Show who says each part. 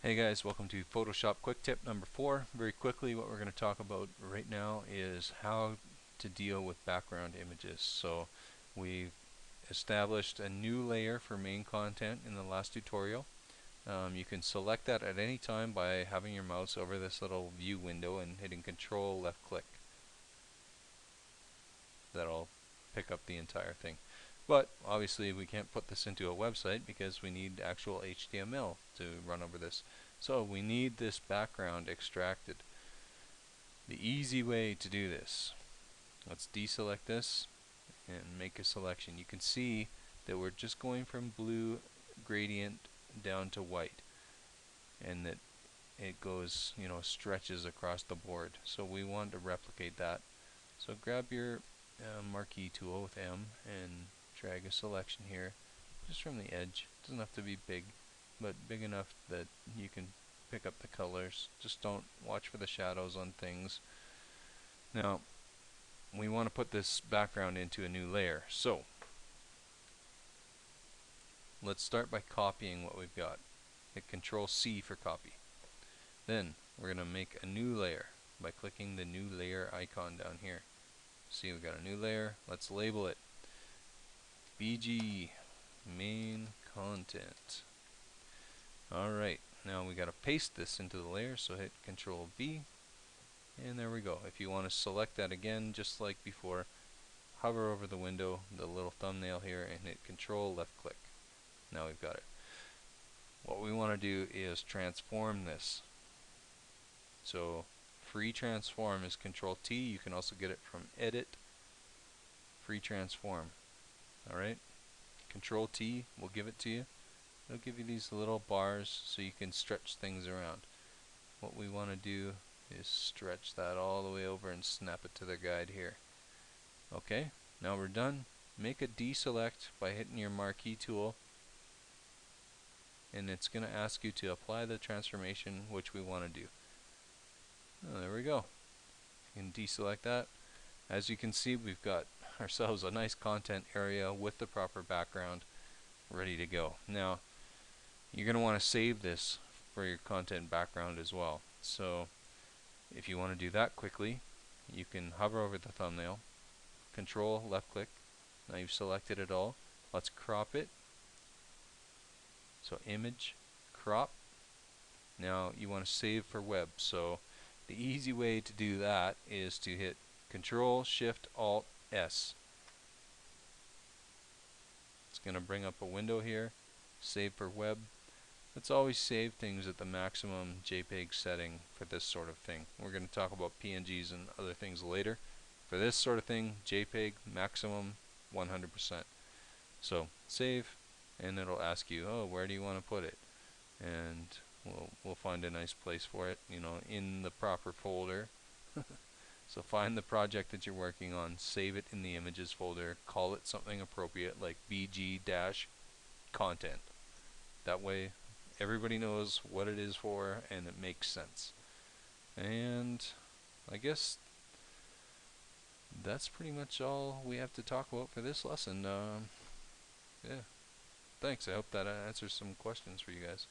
Speaker 1: Hey guys, welcome to Photoshop Quick Tip number 4. Very quickly, what we're going to talk about right now is how to deal with background images. So we've established a new layer for main content in the last tutorial. You can select that at any time by having your mouse over this little view window and hitting Control left click. That'll pick up the entire thing. But obviously we can't put this into a website because we need actual HTML to run over this. So we need this background extracted. The easy way to do this, let's deselect this and make a selection. You can see that we're just going from blue gradient down to white, and that it goes, stretches across the board. So we want to replicate that. So grab your marquee tool with M and drag a selection here just from the edge. It doesn't have to be big, but big enough that you can pick up the colors. Just don't watch for the shadows on things. Now we want to put this background into a new layer, so let's start by copying what we've got. Hit Control C for copy. Then we're going to make a new layer by clicking the new layer icon down here. See, we've got a new layer. Let's label it BG main content. Alright, now we got to paste this into the layer, so hit Control V, and there we go. If you want to select that again, just like before, hover over the window, the little thumbnail here, and hit Control left click. Now we've got it. What we want to do is transform this. So free transform is Control T. You can also get it from Edit, free transform. Alright, Control T will give it to you. It'll give you these little bars so you can stretch things around. What we want to do is stretch that all the way over and snap it to the guide here. Okay, now we're done. Make a deselect by hitting your marquee tool, and it's going to ask you to apply the transformation which we want to do. Oh, there we go. You can deselect that. As you can see, we've got ourselves a nice content area with the proper background ready to go. Now you're going to want to save this for your content background as well. So if you want to do that quickly, you can hover over the thumbnail, Control left click. Now you've selected it all. Let's crop it. So image, crop. Now you want to save for web. So the easy way to do that is to hit Control Shift Alt S. It's going to bring up a window here. Save for web. Let's always save things at the maximum JPEG setting for this sort of thing. We're going to talk about PNGs and other things later. For this sort of thing, JPEG maximum 100%. So save, and it'll ask you, oh, where do you want to put it? And we'll find a nice place for it, in the proper folder. So find the project that you're working on, save it in the images folder, call it something appropriate like BG-content. That way everybody knows what it is for and it makes sense. And I guess that's pretty much all we have to talk about for this lesson. Yeah, thanks. I hope that answers some questions for you guys.